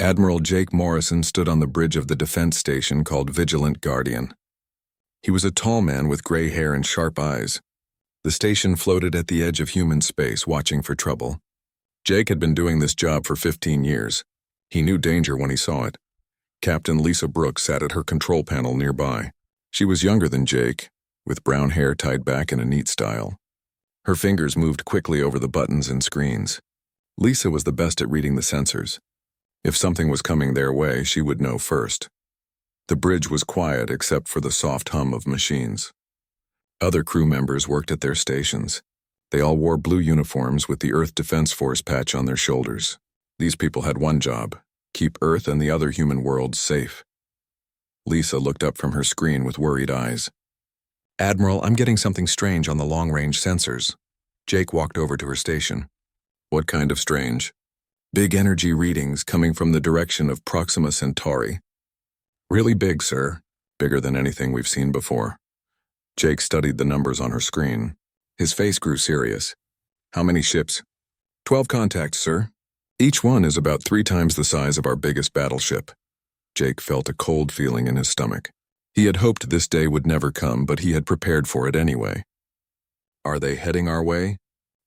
Admiral Jake Morrison stood on the bridge of the defense station called Vigilant Guardian. He was a tall man with gray hair and sharp eyes. The station floated at the edge of human space, watching for trouble. Jake had been doing this job for 15 years. He knew danger when he saw it. Captain Lisa Brooks sat at her control panel nearby. She was younger than Jake, with brown hair tied back in a neat style. Her fingers moved quickly over the buttons and screens. Lisa was the best at reading the sensors. If something was coming their way, she would know first. The bridge was quiet except for the soft hum of machines. Other crew members worked at their stations. They all wore blue uniforms with the Earth Defense Force patch on their shoulders. These people had one job: keep Earth and the other human worlds safe. Lisa looked up from her screen with worried eyes. "Admiral, I'm getting something strange on the long-range sensors." Jake walked over to her station. "What kind of strange?" "Big energy readings coming from the direction of Proxima Centauri." "Really big, sir. Bigger than anything we've seen before." Jake studied the numbers on her screen. His face grew serious. "How many ships?" 12 contacts, sir. Each one is about 3 times the size of our biggest battleship." Jake felt a cold feeling in his stomach. He had hoped this day would never come, but he had prepared for it anyway. "Are they heading our way?"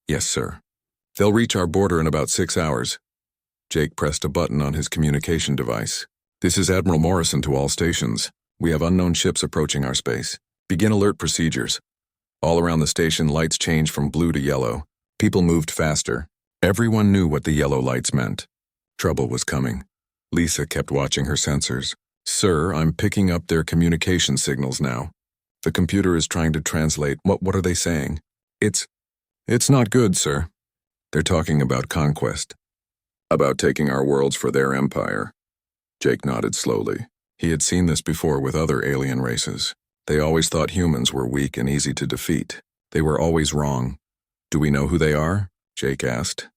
"Yes, sir. They'll reach our border in about 6 hours. Jake pressed a button on his communication device. "This is Admiral Morrison to all stations. We have unknown ships approaching our space. Begin alert procedures." All around the station, lights changed from blue to yellow. People moved faster. Everyone knew what the yellow lights meant. Trouble was coming. Lisa kept watching her sensors. "Sir, I'm picking up their communication signals now. The computer is trying to translate. What are they saying?" It's not good, sir. They're talking about conquest. About taking our worlds for their empire." Jake nodded slowly. He had seen this before with other alien races. They always thought humans were weak and easy to defeat. They were always wrong. "Do we know who they are?" Jake asked.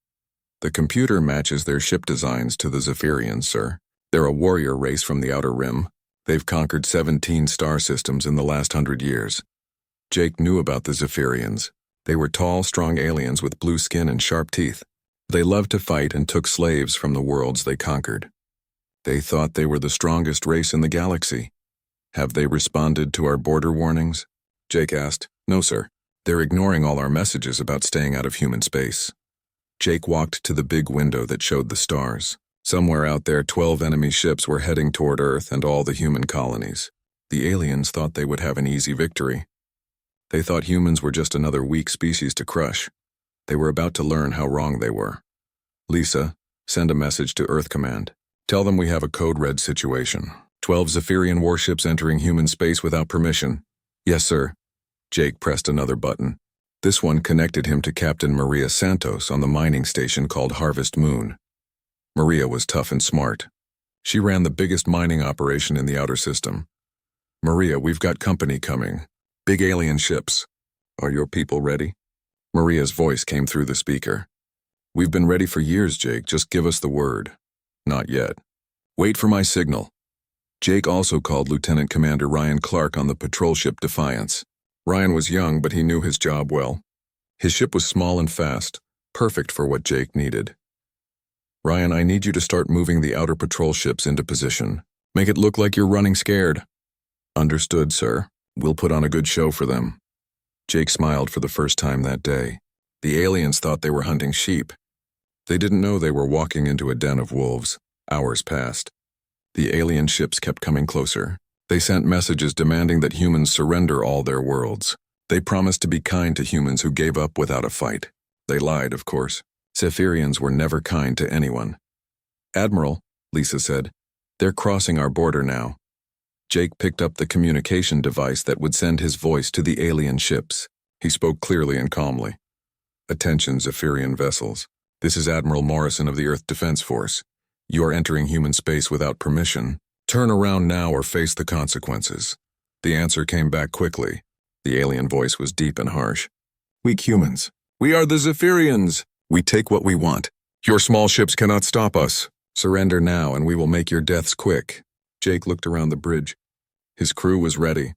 "The computer matches their ship designs to the Zephyrians, sir. They're a warrior race from the Outer Rim. They've conquered 17 star systems in the last 100 years. Jake knew about the Zephyrians. They were tall, strong aliens with blue skin and sharp teeth. They loved to fight and took slaves from the worlds they conquered. They thought they were the strongest race in the galaxy. "Have they responded to our border warnings?" Jake asked. "No, sir. They're ignoring all our messages about staying out of human space." Jake walked to the big window that showed the stars. Somewhere out there, 12 enemy ships were heading toward Earth and all the human colonies. The aliens thought they would have an easy victory. They thought humans were just another weak species to crush. They were about to learn how wrong they were. "Lisa, send a message to Earth Command. Tell them we have a code red situation. 12 Zephyrian warships entering human space without permission." "Yes, sir." Jake pressed another button. This one connected him to Captain Maria Santos on the mining station called Harvest Moon. Maria was tough and smart. She ran the biggest mining operation in the outer system. "Maria, we've got company coming. Big alien ships. Are your people ready?" Maria's voice came through the speaker. "We've been ready for years, Jake. Just give us the word." "Not yet. Wait for my signal." Jake also called Lieutenant Commander Ryan Clark on the patrol ship Defiance. Ryan was young, but he knew his job well. His ship was small and fast, perfect for what Jake needed. "Ryan, I need you to start moving the outer patrol ships into position. Make it look like you're running scared." "Understood, sir. We'll put on a good show for them." Jake smiled for the first time that day. The aliens thought they were hunting sheep. They didn't know they were walking into a den of wolves. Hours passed. The alien ships kept coming closer. They sent messages demanding that humans surrender all their worlds. They promised to be kind to humans who gave up without a fight. They lied, of course. Zephyrians were never kind to anyone. "Admiral," Lisa said, "they're crossing our border now." Jake picked up the communication device that would send his voice to the alien ships. He spoke clearly and calmly. "Attention, Zephyrian vessels. This is Admiral Morrison of the Earth Defense Force. You are entering human space without permission. Turn around now or face the consequences." The answer came back quickly. The alien voice was deep and harsh. "Weak humans. We are the Zephyrians. We take what we want. Your small ships cannot stop us. Surrender now and we will make your deaths quick." Jake looked around the bridge. His crew was ready.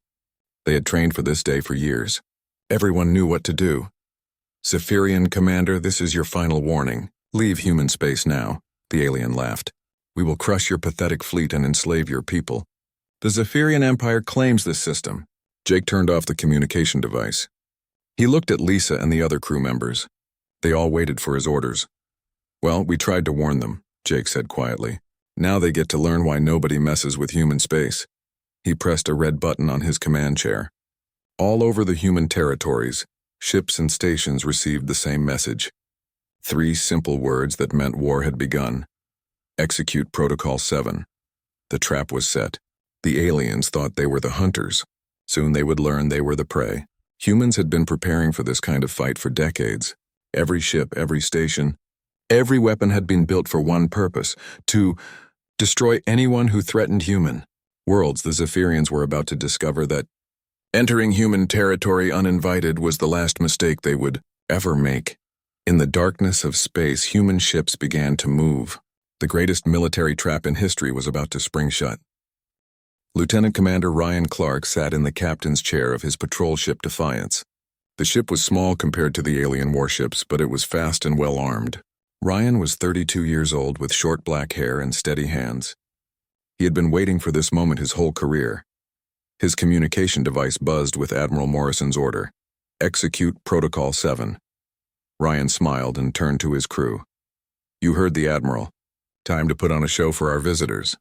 They had trained for this day for years. Everyone knew what to do. "Zephyrian Commander, this is your final warning. Leave human space now." The alien laughed. We will crush your pathetic fleet and enslave your people. The Zephyrian Empire claims this system. Jake turned off the communication device. He looked at Lisa and the other crew members. They all waited for his orders. Well, we tried to warn them, Jake said quietly. Now they get to learn why nobody messes with human space. He pressed a red button on his command chair. All over the human territories, ships and stations received the same message. 3 simple words that meant war had begun. Execute Protocol 7. The trap was set. The aliens thought they were the hunters. Soon they would learn they were the prey. Humans had been preparing for this kind of fight for decades. Every ship, every station, every weapon had been built for one purpose, to destroy anyone who threatened human worlds. The Zephyrians were about to discover that entering human territory uninvited was the last mistake they would ever make. In the darkness of space, human ships began to move. The greatest military trap in history was about to spring shut. Lieutenant Commander Ryan Clark sat in the captain's chair of his patrol ship Defiance. The ship was small compared to the alien warships, but it was fast and well armed. Ryan was 32 years old with short black hair and steady hands. He had been waiting for this moment his whole career. His communication device buzzed with Admiral Morrison's order. Execute Protocol 7. Ryan smiled and turned to his crew. You heard the Admiral. Time to put on a show for our visitors.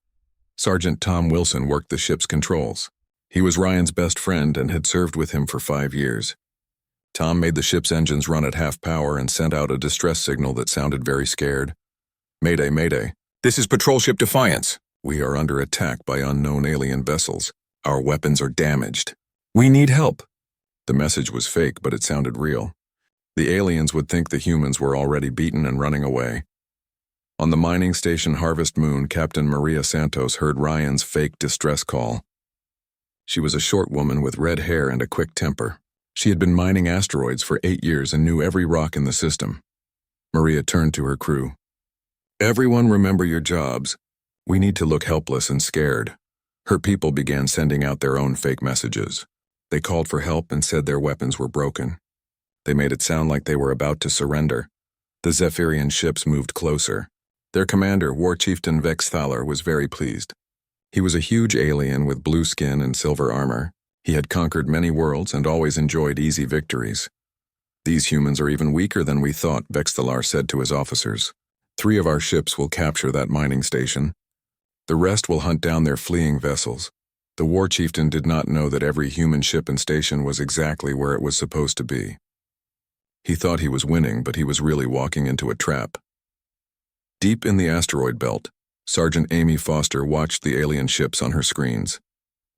Sergeant Tom Wilson worked the ship's controls. He was Ryan's best friend and had served with him for 5 years. Tom made the ship's engines run at half power and sent out a distress signal that sounded very scared. Mayday, mayday. This is Patrol Ship Defiance. We are under attack by unknown alien vessels. Our weapons are damaged. We need help. The message was fake, but it sounded real. The aliens would think the humans were already beaten and running away. On the mining station Harvest Moon, Captain Maria Santos heard Ryan's fake distress call. She was a short woman with red hair and a quick temper. She had been mining asteroids for 8 years and knew every rock in the system. Maria turned to her crew. Everyone remember your jobs. We need to look helpless and scared. Her people began sending out their own fake messages. They called for help and said their weapons were broken. They made it sound like they were about to surrender. The Zephyrian ships moved closer. Their commander, War Chieftain Vex Thaler, was very pleased. He was a huge alien with blue skin and silver armor. He had conquered many worlds and always enjoyed easy victories. These humans are even weaker than we thought, Vex Thaler said to his officers. 3 of our ships will capture that mining station. The rest will hunt down their fleeing vessels. The War Chieftain did not know that every human ship and station was exactly where it was supposed to be. He thought he was winning, but he was really walking into a trap. Deep in the asteroid belt, Sergeant Amy Foster watched the alien ships on her screens.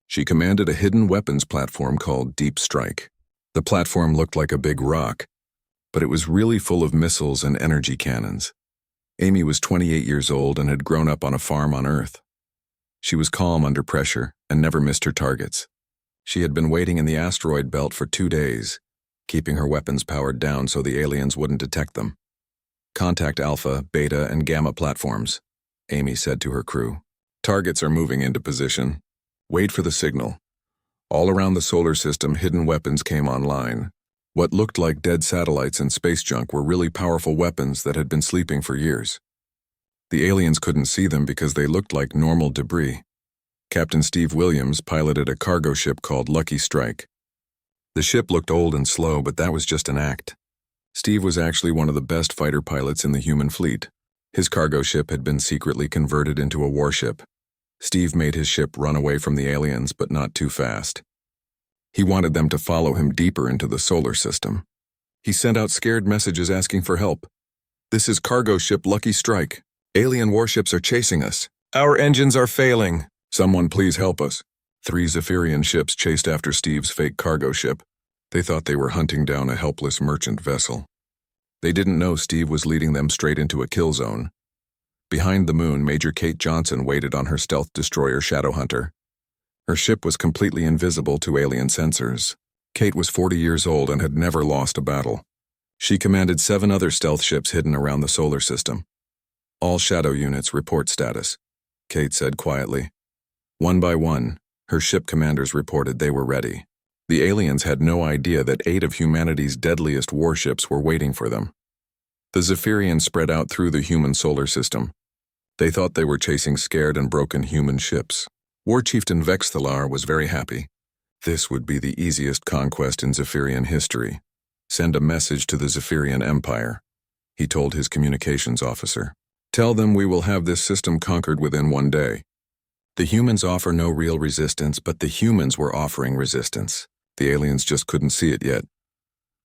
She commanded a hidden weapons platform called Deep Strike. The platform looked like a big rock, but it was really full of missiles and energy cannons. Amy was 28 years old and had grown up on a farm on Earth. She was calm under pressure and never missed her targets. She had been waiting in the asteroid belt for 2 days, keeping her weapons powered down so the aliens wouldn't detect them. Contact Alpha, Beta, and Gamma platforms, Amy said to her crew. Targets are moving into position. Wait for the signal. All around the solar system, hidden weapons came online. What looked like dead satellites and space junk were really powerful weapons that had been sleeping for years. The aliens couldn't see them because they looked like normal debris. Captain Steve Williams piloted a cargo ship called Lucky Strike. The ship looked old and slow, but that was just an act. Steve was actually one of the best fighter pilots in the human fleet. His cargo ship had been secretly converted into a warship. Steve made his ship run away from the aliens, but not too fast. He wanted them to follow him deeper into the solar system. He sent out scared messages asking for help. This is cargo ship Lucky Strike. Alien warships are chasing us. Our engines are failing. Someone please help us. 3 Zephyrian ships chased after Steve's fake cargo ship. They thought they were hunting down a helpless merchant vessel. They didn't know Steve was leading them straight into a kill zone. Behind the moon, Major Kate Johnson waited on her stealth destroyer Shadowhunter. Her ship was completely invisible to alien sensors. Kate was 40 years old and had never lost a battle. She commanded 7 other stealth ships hidden around the solar system. All shadow units report status, Kate said quietly. One by one, her ship commanders reported they were ready. The aliens had no idea that 8 of humanity's deadliest warships were waiting for them. The Zephyrians spread out through the human solar system. They thought they were chasing scared and broken human ships. War Chieftain Vexthalar was very happy. This would be the easiest conquest in Zephyrian history. Send a message to the Zephyrian Empire, he told his communications officer. Tell them we will have this system conquered within 1 day. The humans offer no real resistance, but the humans were offering resistance. The aliens just couldn't see it yet.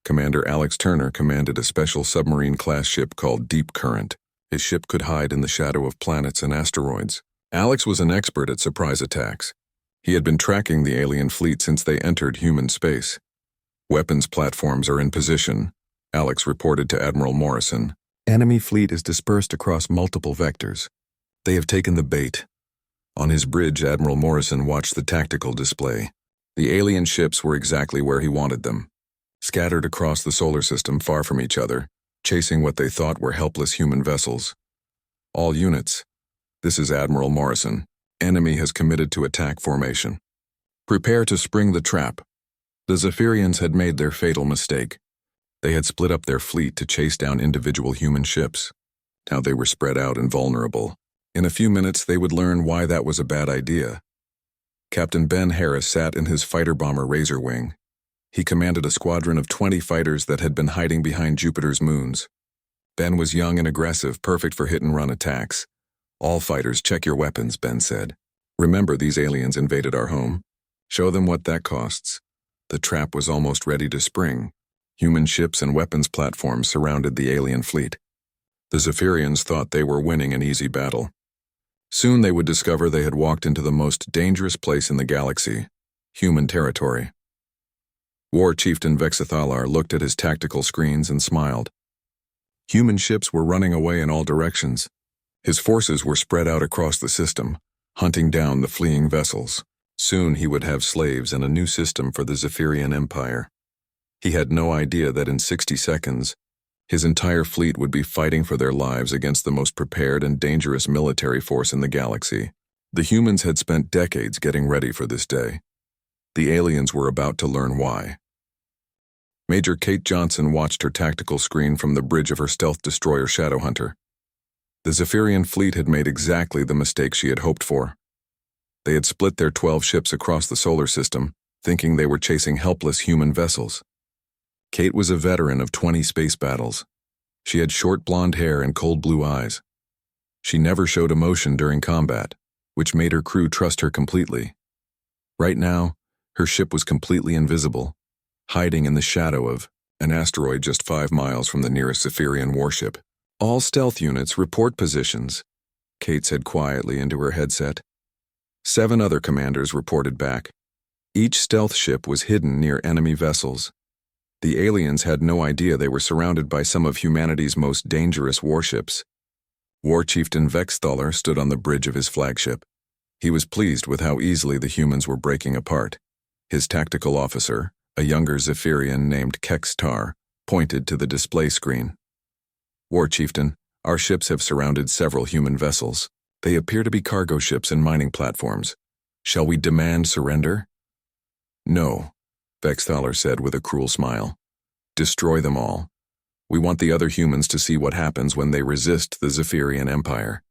Commander Alex Turner commanded a special submarine-class ship called Deep Current. His ship could hide in the shadow of planets and asteroids. Alex was an expert at surprise attacks. He had been tracking the alien fleet since they entered human space. Weapons platforms are in position, Alex reported to Admiral Morrison. Enemy fleet is dispersed across multiple vectors. They have taken the bait. On his bridge, Admiral Morrison watched the tactical display. The alien ships were exactly where he wanted them, scattered across the solar system far from each other, chasing what they thought were helpless human vessels. All units. This is Admiral Morrison. Enemy has committed to attack formation. Prepare to spring the trap. The Zephyrians had made their fatal mistake. They had split up their fleet to chase down individual human ships. Now they were spread out and vulnerable. In a few minutes, they would learn why that was a bad idea. Captain Ben Harris sat in his fighter-bomber Razor Wing. He commanded a squadron of 20 fighters that had been hiding behind Jupiter's moons. Ben was young and aggressive, perfect for hit-and-run attacks. All fighters, check your weapons, Ben said. Remember, these aliens invaded our home. Show them what that costs. The trap was almost ready to spring. Human ships and weapons platforms surrounded the alien fleet. The Zephyrians thought they were winning an easy battle. Soon they would discover they had walked into the most dangerous place in the galaxy, human territory. War Chieftain Vexthalar looked at his tactical screens and smiled. Human ships were running away in all directions. His forces were spread out across the system, hunting down the fleeing vessels. Soon he would have slaves and a new system for the Zephyrian Empire. He had no idea that in 60 seconds, his entire fleet would be fighting for their lives against the most prepared and dangerous military force in the galaxy. The humans had spent decades getting ready for this day. The aliens were about to learn why. Major Kate Johnson watched her tactical screen from the bridge of her stealth destroyer Shadowhunter. The Zephyrian fleet had made exactly the mistake she had hoped for. They had split their 12 ships across the solar system, thinking they were chasing helpless human vessels. Kate was a veteran of 20 space battles. She had short blonde hair and cold blue eyes. She never showed emotion during combat, which made her crew trust her completely. Right now, her ship was completely invisible, hiding in the shadow of an asteroid just 5 miles from the nearest Zephyrian warship. All stealth units report positions, Kate said quietly into her headset. 7 other commanders reported back. Each stealth ship was hidden near enemy vessels. The aliens had no idea they were surrounded by some of humanity's most dangerous warships. War Chieftain Vexthalar stood on the bridge of his flagship. He was pleased with how easily the humans were breaking apart. His tactical officer, a younger Zephyrian named Kextar, pointed to the display screen. War Chieftain, our ships have surrounded several human vessels. They appear to be cargo ships and mining platforms. Shall we demand surrender? No, Vexthalar said with a cruel smile. Destroy them all. We want the other humans to see what happens when they resist the Zephyrian Empire.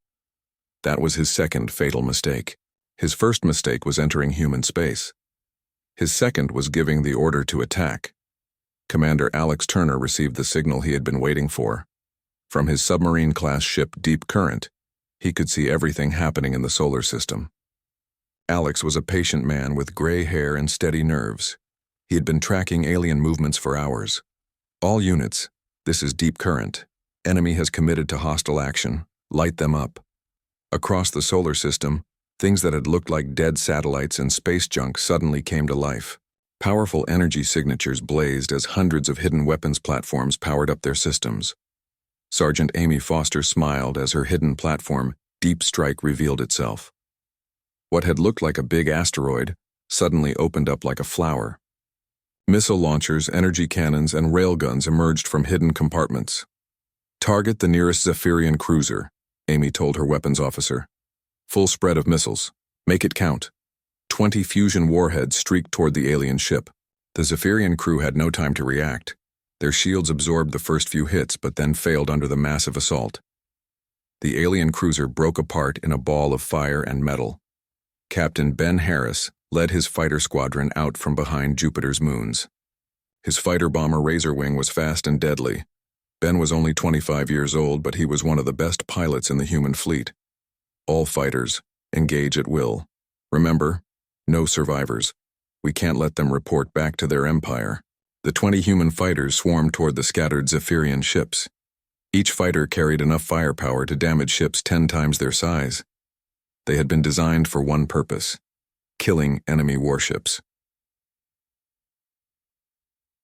That was his second fatal mistake. His first mistake was entering human space. His second was giving the order to attack. Commander Alex Turner received the signal he had been waiting for. From his submarine-class ship Deep Current, he could see everything happening in the solar system. Alex was a patient man with gray hair and steady nerves. He had been tracking alien movements for hours. All units, this is Deep Current. Enemy has committed to hostile action. Light them up. Across the solar system, things that had looked like dead satellites and space junk suddenly came to life. Powerful energy signatures blazed as hundreds of hidden weapons platforms powered up their systems. Sergeant Amy Foster smiled as her hidden platform, Deep Strike, revealed itself. What had looked like a big asteroid suddenly opened up like a flower. Missile launchers, energy cannons, and railguns emerged from hidden compartments. Target the nearest Zephyrian cruiser, Amy told her weapons officer. Full spread of missiles. Make it count. 20 fusion warheads streaked toward the alien ship. The Zephyrian crew had no time to react. Their shields absorbed the first few hits but then failed under the massive assault. The alien cruiser broke apart in a ball of fire and metal. Captain Ben Harris led his fighter squadron out from behind Jupiter's moons. His fighter bomber Razorwing was fast and deadly. Ben was only 25 years old, but he was one of the best pilots in the human fleet. All fighters, engage at will. Remember, no survivors. We can't let them report back to their empire. The 20 human fighters swarmed toward the scattered Zephyrian ships. Each fighter carried enough firepower to damage ships 10 times their size. They had been designed for one purpose: killing enemy warships.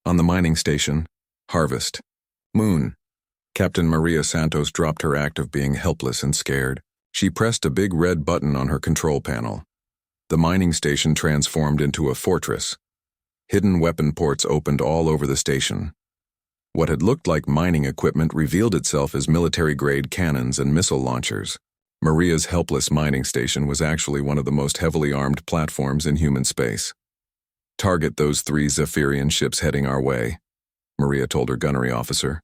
On the mining station, Harvest. Moon. Captain Maria Santos dropped her act of being helpless and scared. She pressed a big red button on her control panel. The mining station transformed into a fortress. Hidden weapon ports opened all over the station. What had looked like mining equipment revealed itself as military-grade cannons and missile launchers. Maria's helpless mining station was actually one of the most heavily armed platforms in human space. "Target those 3 Zephyrian ships heading our way," Maria told her gunnery officer.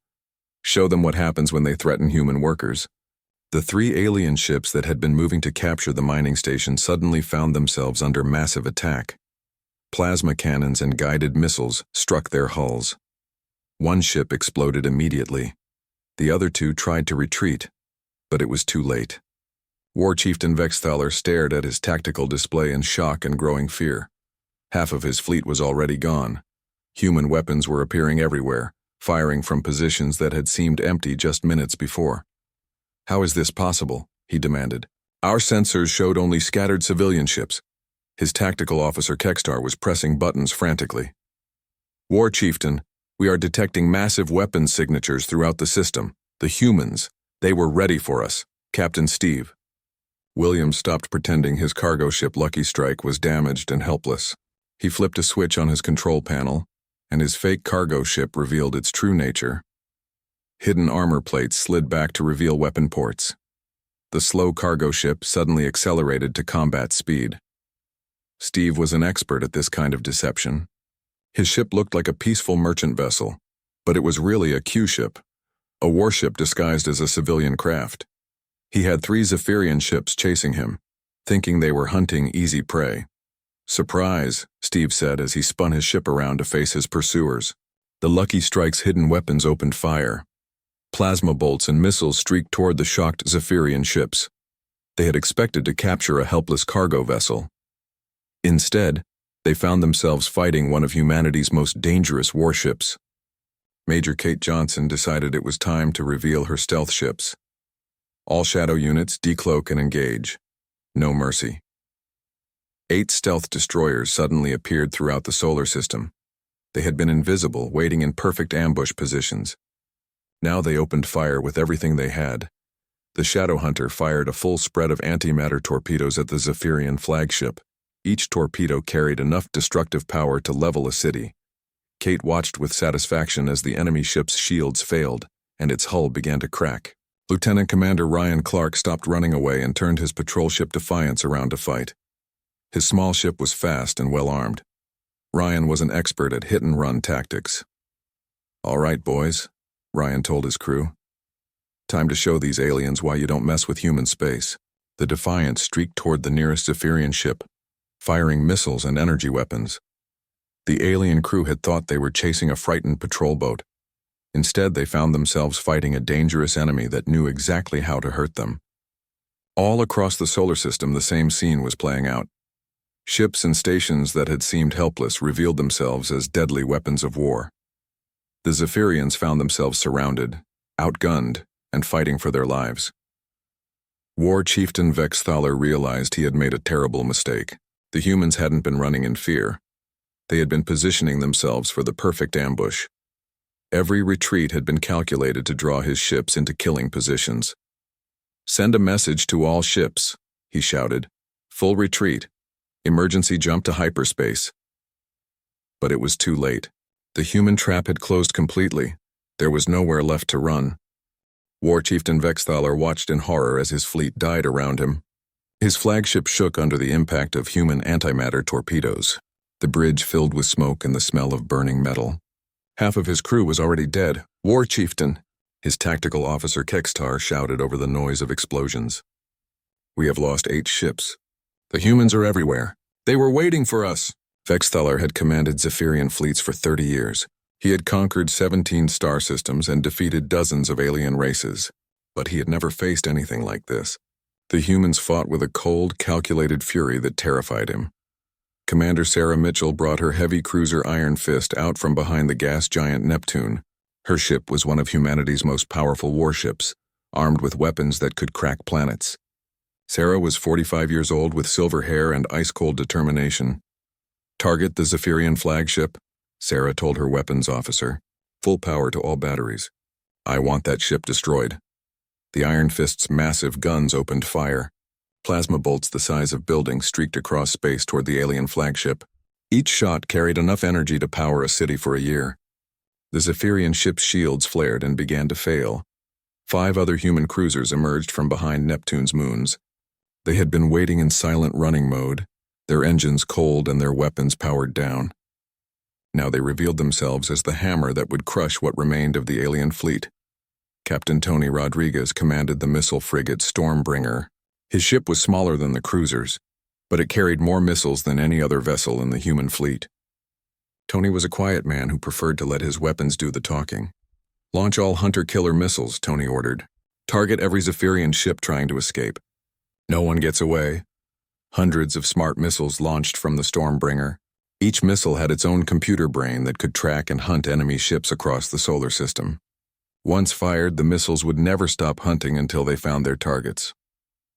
"Show them what happens when they threaten human workers." The 3 alien ships that had been moving to capture the mining station suddenly found themselves under massive attack. Plasma cannons and guided missiles struck their hulls. One ship exploded immediately. The other 2 tried to retreat, but it was too late. War Chieftain Vexthaler stared at his tactical display in shock and growing fear. Half of his fleet was already gone. Human weapons were appearing everywhere, firing from positions that had seemed empty just minutes before. "How is this possible?" he demanded. "Our sensors showed only scattered civilian ships." His tactical officer Kextar was pressing buttons frantically. "War Chieftain, we are detecting massive weapons signatures throughout the system. The humans, they were ready for us." Captain Steve. Williams stopped pretending his cargo ship Lucky Strike was damaged and helpless. He flipped a switch on his control panel, and his fake cargo ship revealed its true nature. Hidden armor plates slid back to reveal weapon ports. The slow cargo ship suddenly accelerated to combat speed. Steve was an expert at this kind of deception. His ship looked like a peaceful merchant vessel, but it was really a Q-ship, a warship disguised as a civilian craft. He had 3 Zephyrian ships chasing him, thinking they were hunting easy prey. "Surprise," Steve said as he spun his ship around to face his pursuers. The Lucky Strike's hidden weapons opened fire. Plasma bolts and missiles streaked toward the shocked Zephyrian ships. They had expected to capture a helpless cargo vessel. Instead, they found themselves fighting one of humanity's most dangerous warships. Major Kate Johnson decided it was time to reveal her stealth ships. "All shadow units, decloak and engage. No mercy." 8 stealth destroyers suddenly appeared throughout the solar system. They had been invisible, waiting in perfect ambush positions. Now they opened fire with everything they had. The Shadow Hunter fired a full spread of antimatter torpedoes at the Zephyrian flagship. Each torpedo carried enough destructive power to level a city. Kate watched with satisfaction as the enemy ship's shields failed, and its hull began to crack. Lieutenant Commander Ryan Clark stopped running away and turned his patrol ship Defiance around to fight. His small ship was fast and well-armed. Ryan was an expert at hit-and-run tactics. "All right, boys," Ryan told his crew. "Time to show these aliens why you don't mess with human space." The Defiance streaked toward the nearest Zephyrian ship, firing missiles and energy weapons. The alien crew had thought they were chasing a frightened patrol boat. Instead, they found themselves fighting a dangerous enemy that knew exactly how to hurt them. All across the solar system, the same scene was playing out. Ships and stations that had seemed helpless revealed themselves as deadly weapons of war. The Zephyrians found themselves surrounded, outgunned, and fighting for their lives. War Chieftain Vexthaler realized he had made a terrible mistake. The humans hadn't been running in fear. They had been positioning themselves for the perfect ambush. Every retreat had been calculated to draw his ships into killing positions. "Send a message to all ships," he shouted. "Full retreat. Emergency jump to hyperspace." But it was too late. The human trap had closed completely. There was nowhere left to run. War Chieftain Vexthaler watched in horror as his fleet died around him. His flagship shook under the impact of human antimatter torpedoes. The bridge filled with smoke and the smell of burning metal. Half of his crew was already dead. "War Chieftain," His tactical officer Kextar shouted over the noise of explosions. "We have lost 8 ships. The humans are everywhere. They were waiting for us." Vexthalar had commanded Zephyrian fleets for 30 years. He had conquered 17 star systems and defeated dozens of alien races. But he had never faced anything like this. The humans fought with a cold, calculated fury that terrified him. Commander Sarah Mitchell brought her heavy cruiser Iron Fist out from behind the gas giant Neptune. Her ship was one of humanity's most powerful warships, armed with weapons that could crack planets. Sarah was 45 years old with silver hair and ice-cold determination. "Target the Zephyrian flagship," Sarah told her weapons officer. "Full power to all batteries. I want that ship destroyed." The Iron Fist's massive guns opened fire. Plasma bolts the size of buildings streaked across space toward the alien flagship. Each shot carried enough energy to power a city for a year. The Zephyrian ship's shields flared and began to fail. 5 other human cruisers emerged from behind Neptune's moons. They had been waiting in silent running mode, their engines cold and their weapons powered down. Now they revealed themselves as the hammer that would crush what remained of the alien fleet. Captain Tony Rodriguez commanded the missile frigate Stormbringer. His ship was smaller than the cruisers, but it carried more missiles than any other vessel in the human fleet. Tony was a quiet man who preferred to let his weapons do the talking. "Launch all hunter-killer missiles," Tony ordered. "Target every Zephyrian ship trying to escape. No one gets away." Hundreds of smart missiles launched from the Stormbringer. Each missile had its own computer brain that could track and hunt enemy ships across the solar system. Once fired, the missiles would never stop hunting until they found their targets.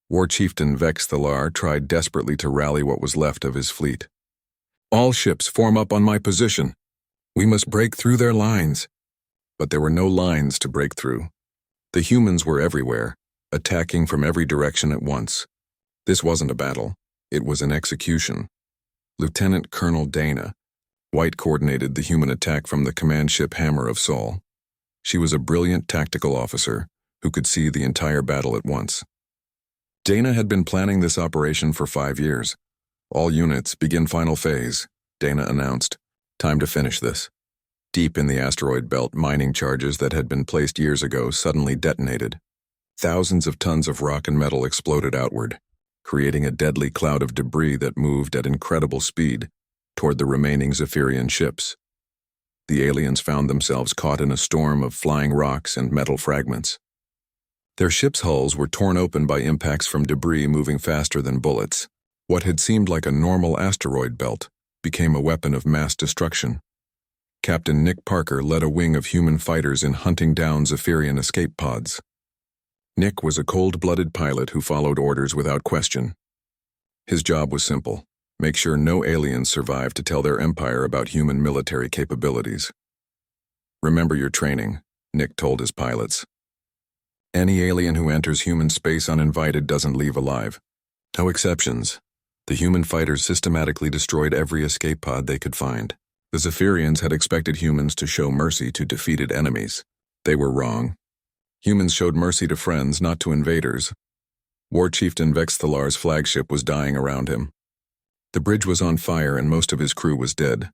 War Chieftain Vexthalar tried desperately to rally what was left of his fleet. "All ships form up on my position. We must break through their lines." But there were no lines to break through. The humans were everywhere, attacking from every direction at once. This wasn't a battle. It was an execution. Lieutenant Colonel Dana White coordinated the human attack from the command ship Hammer of Sol. She was a brilliant tactical officer who could see the entire battle at once. Dana had been planning this operation for 5 years. "All units, begin final phase," Dana announced. "Time to finish this." Deep in the asteroid belt, mining charges that had been placed years ago suddenly detonated. Thousands of tons of rock and metal exploded outward, creating a deadly cloud of debris that moved at incredible speed toward the remaining Zephyrian ships. The aliens found themselves caught in a storm of flying rocks and metal fragments. Their ships' hulls were torn open by impacts from debris moving faster than bullets. What had seemed like a normal asteroid belt became a weapon of mass destruction. Captain Nick Parker led a wing of human fighters in hunting down Zephyrian escape pods. Nick was a cold-blooded pilot who followed orders without question. His job was simple: make sure no aliens survived to tell their empire about human military capabilities. "Remember your training," Nick told his pilots. "Any alien who enters human space uninvited doesn't leave alive. No exceptions." The human fighters systematically destroyed every escape pod they could find. The Zephyrians had expected humans to show mercy to defeated enemies. They were wrong. Humans showed mercy to friends, not to invaders. War Chieftain Vexthalar's flagship was dying around him. The bridge was on fire and most of his crew was dead.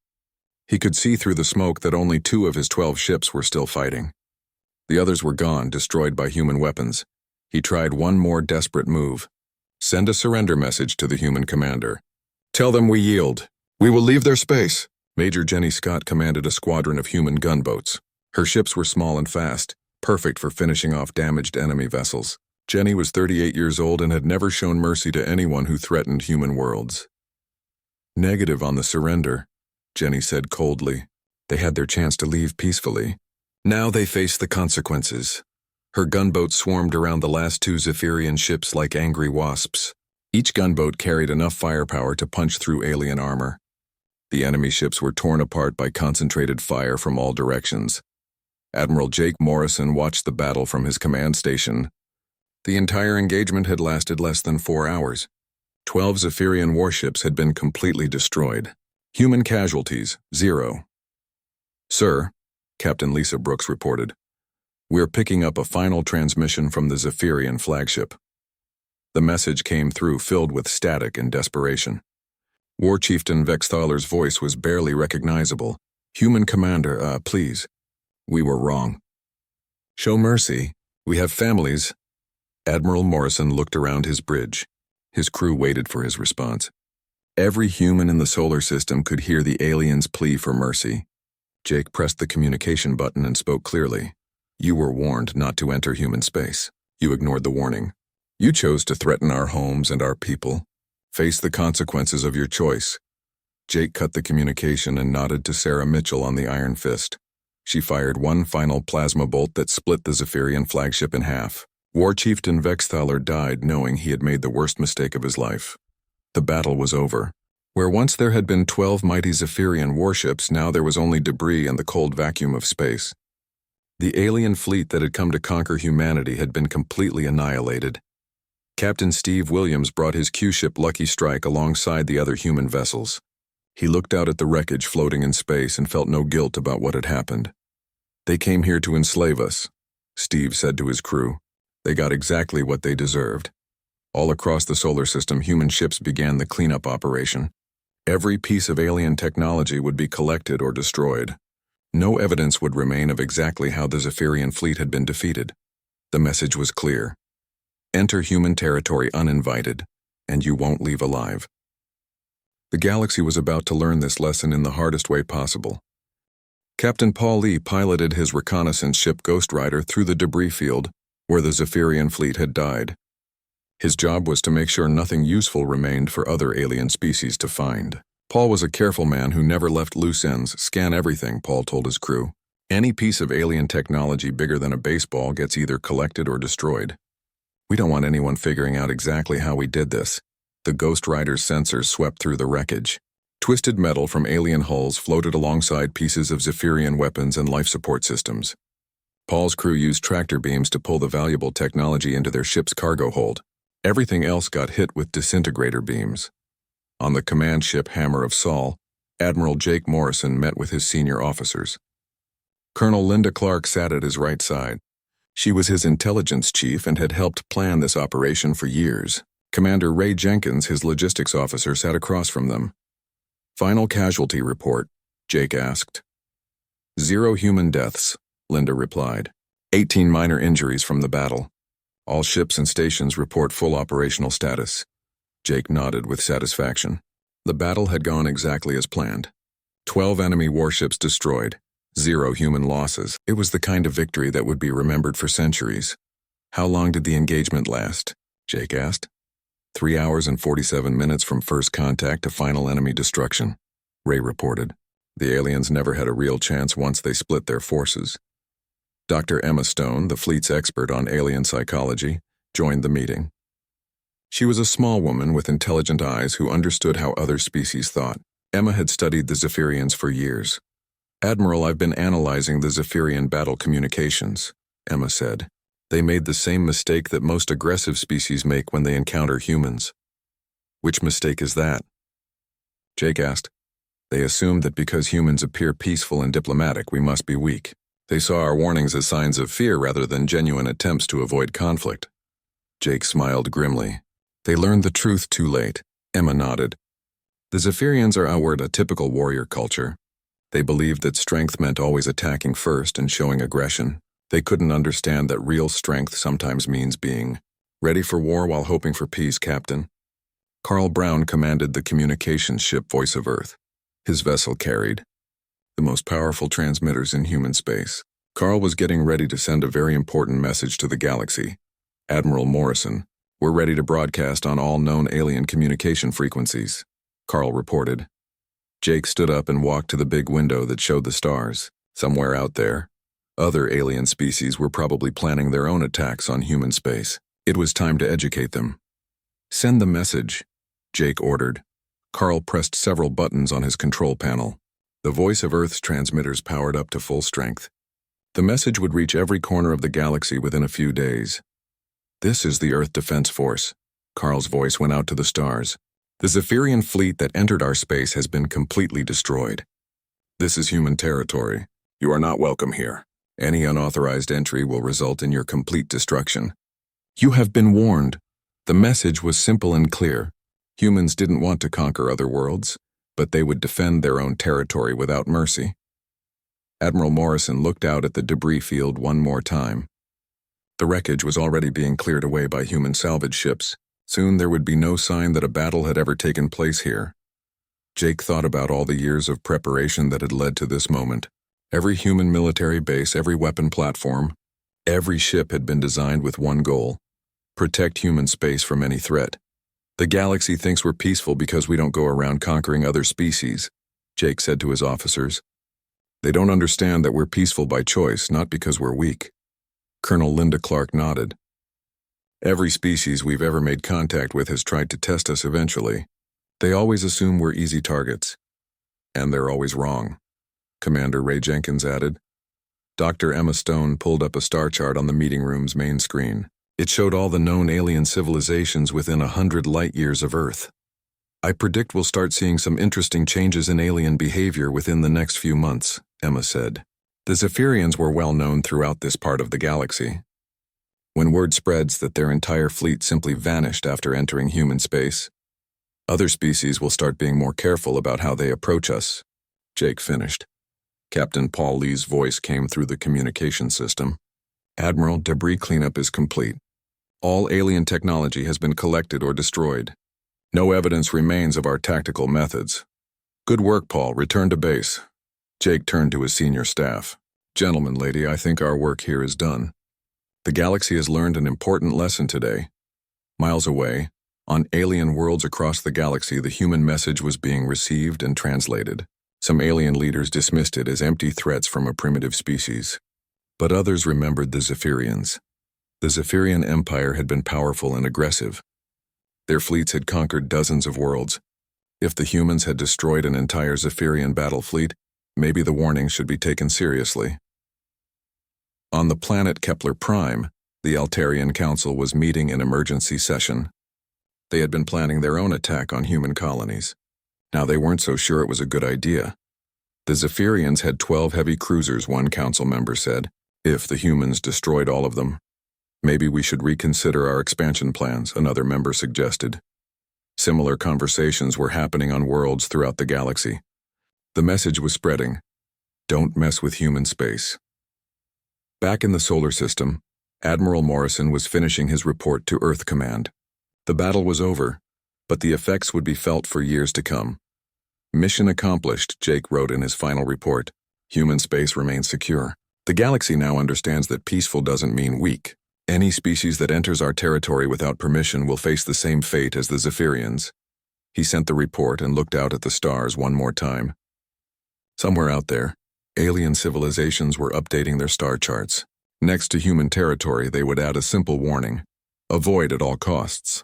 He could see through the smoke that only 2 of his 12 ships were still fighting. The others were gone, destroyed by human weapons. He tried one more desperate move. Send a surrender message to the human commander. "Tell them we yield. We will leave their space." Major Jenny Scott commanded a squadron of human gunboats. Her ships were small and fast, perfect for finishing off damaged enemy vessels. Jenny was 38 years old and had never shown mercy to anyone who threatened human worlds. "Negative on the surrender," Jenny said coldly. They had their chance to leave peacefully. Now they faced the consequences. Her gunboats swarmed around the last 2 Zephyrian ships like angry wasps. Each gunboat carried enough firepower to punch through alien armor. The enemy ships were torn apart by concentrated fire from all directions. Admiral Jake Morrison watched the battle from his command station. The entire engagement had lasted less than 4 hours. 12 Zephyrian warships had been completely destroyed. Human casualties, 0. "Sir," Captain Lisa Brooks reported, "we're picking up a final transmission from the Zephyrian flagship." The message came through filled with static and desperation. War Chieftain Vexthalar's voice was barely recognizable. "Human commander, please. We were wrong." Show mercy. We have families. Admiral Morrison looked around his bridge. His crew waited for his response. Every human in the solar system could hear the aliens' plea for mercy. Jake pressed the communication button and spoke clearly. You were warned not to enter human space. You ignored the warning. You chose to threaten our homes and our people. Face the consequences of your choice. Jake cut the communication and nodded to Sarah Mitchell on the Iron Fist. She fired one final plasma bolt that split the Zephyrian flagship in half. War Chieftain Vexthaler died knowing he had made the worst mistake of his life. The battle was over. Where once there had been 12 mighty Zephyrian warships, now there was only debris and the cold vacuum of space. The alien fleet that had come to conquer humanity had been completely annihilated. Captain Steve Williams brought his Q-ship Lucky Strike alongside the other human vessels. He looked out at the wreckage floating in space and felt no guilt about what had happened. They came here to enslave us, Steve said to his crew. They got exactly what they deserved. All across the solar system, human ships began the cleanup operation. Every piece of alien technology would be collected or destroyed. No evidence would remain of exactly how the Zephyrian fleet had been defeated. The message was clear. Enter human territory uninvited, and you won't leave alive. The galaxy was about to learn this lesson in the hardest way possible. Captain Paul Lee piloted his reconnaissance ship Ghost Rider through the debris field where the Zephyrian fleet had died. His job was to make sure nothing useful remained for other alien species to find. Paul was a careful man who never left loose ends. Scan everything, Paul told his crew. Any piece of alien technology bigger than a baseball gets either collected or destroyed. We don't want anyone figuring out exactly how we did this. The Ghost Rider's sensors swept through the wreckage. Twisted metal from alien hulls floated alongside pieces of Zephyrian weapons and life support systems. Paul's crew used tractor beams to pull the valuable technology into their ship's cargo hold. Everything else got hit with disintegrator beams. On the command ship Hammer of Saul, Admiral Jake Morrison met with his senior officers. Colonel Linda Clark sat at his right side. She was his intelligence chief and had helped plan this operation for years. Commander Ray Jenkins, his logistics officer, sat across from them. Final casualty report, Jake asked. 0 human deaths, Linda replied. 18 minor injuries from the battle. All ships and stations report full operational status. Jake nodded with satisfaction. The battle had gone exactly as planned. 12 enemy warships destroyed. 0 human losses. It was the kind of victory that would be remembered for centuries. How long did the engagement last? Jake asked. 3 hours and 47 minutes from first contact to final enemy destruction, Ray reported. The aliens never had a real chance once they split their forces. Dr. Emma Stone, the fleet's expert on alien psychology, joined the meeting. She was a small woman with intelligent eyes who understood how other species thought. Emma had studied the Zephyrians for years. Admiral, I've been analyzing the Zephyrian battle communications, Emma said. They made the same mistake that most aggressive species make when they encounter humans. Which mistake is that? Jake asked. They assumed that because humans appear peaceful and diplomatic, we must be weak. They saw our warnings as signs of fear rather than genuine attempts to avoid conflict. Jake smiled grimly. They learned the truth too late. Emma nodded. The Zephyrians are outward a typical warrior culture. They believed that strength meant always attacking first and showing aggression. They couldn't understand that real strength sometimes means being ready for war while hoping for peace, Captain. Carl Brown commanded the communications ship Voice of Earth. His vessel carried the most powerful transmitters in human space. Carl was getting ready to send a very important message to the galaxy. Admiral Morrison, we're ready to broadcast on all known alien communication frequencies, Carl reported. Jake stood up and walked to the big window that showed the stars. Somewhere out there, other alien species were probably planning their own attacks on human space. It was time to educate them. Send the message, Jake ordered. Carl pressed several buttons on his control panel. The Voice of Earth's transmitters powered up to full strength. The message would reach every corner of the galaxy within a few days. This is the Earth Defense Force. Carl's voice went out to the stars. The Zephyrian fleet that entered our space has been completely destroyed. This is human territory. You are not welcome here. Any unauthorized entry will result in your complete destruction. You have been warned. The message was simple and clear. Humans didn't want to conquer other worlds, but they would defend their own territory without mercy. Admiral Morrison looked out at the debris field one more time. The wreckage was already being cleared away by human salvage ships. Soon there would be no sign that a battle had ever taken place here. Jake thought about all the years of preparation that had led to this moment. Every human military base, every weapon platform, every ship had been designed with one goal: protect human space from any threat. The galaxy thinks we're peaceful because we don't go around conquering other species, Jake said to his officers. They don't understand that we're peaceful by choice, not because we're weak. Colonel Linda Clark nodded. Every species we've ever made contact with has tried to test us eventually. They always assume we're easy targets. And they're always wrong, Commander Ray Jenkins added. Dr. Emma Stone pulled up a star chart on the meeting room's main screen. It showed all the known alien civilizations within 100 light-years of Earth. I predict we'll start seeing some interesting changes in alien behavior within the next few months, Emma said. The Zephyrians were well known throughout this part of the galaxy. When word spreads that their entire fleet simply vanished after entering human space, other species will start being more careful about how they approach us, Jake finished. Captain Paul Lee's voice came through the communication system. Admiral, debris cleanup is complete. All alien technology has been collected or destroyed. No evidence remains of our tactical methods. Good work, Paul. Return to base. Jake turned to his senior staff. Gentlemen, lady, I think our work here is done. The galaxy has learned an important lesson today. Miles away, on alien worlds across the galaxy, the human message was being received and translated. Some alien leaders dismissed it as empty threats from a primitive species. But others remembered the Zephyrians. The Zephyrian Empire had been powerful and aggressive. Their fleets had conquered dozens of worlds. If the humans had destroyed an entire Zephyrian battle fleet, maybe the warning should be taken seriously. On the planet Kepler Prime, the Altarian Council was meeting in emergency session. They had been planning their own attack on human colonies. Now they weren't so sure it was a good idea. The Zephyrians had 12 heavy cruisers, one council member said. If the humans destroyed all of them, maybe we should reconsider our expansion plans, another member suggested. Similar conversations were happening on worlds throughout the galaxy. The message was spreading: don't mess with human space. Back in the solar system, Admiral Morrison was finishing his report to Earth Command. The battle was over, but the effects would be felt for years to come. Mission accomplished, Jake wrote in his final report. Human space remains secure. The galaxy now understands that peaceful doesn't mean weak. Any species that enters our territory without permission will face the same fate as the Zephyrians. He sent the report and looked out at the stars one more time. Somewhere out there, alien civilizations were updating their star charts. Next to human territory, they would add a simple warning: avoid at all costs.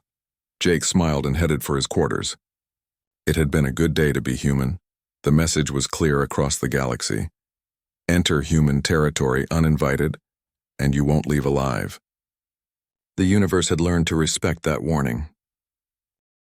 Jake smiled and headed for his quarters. It had been a good day to be human. The message was clear across the galaxy. Enter human territory uninvited, and you won't leave alive. The universe had learned to respect that warning.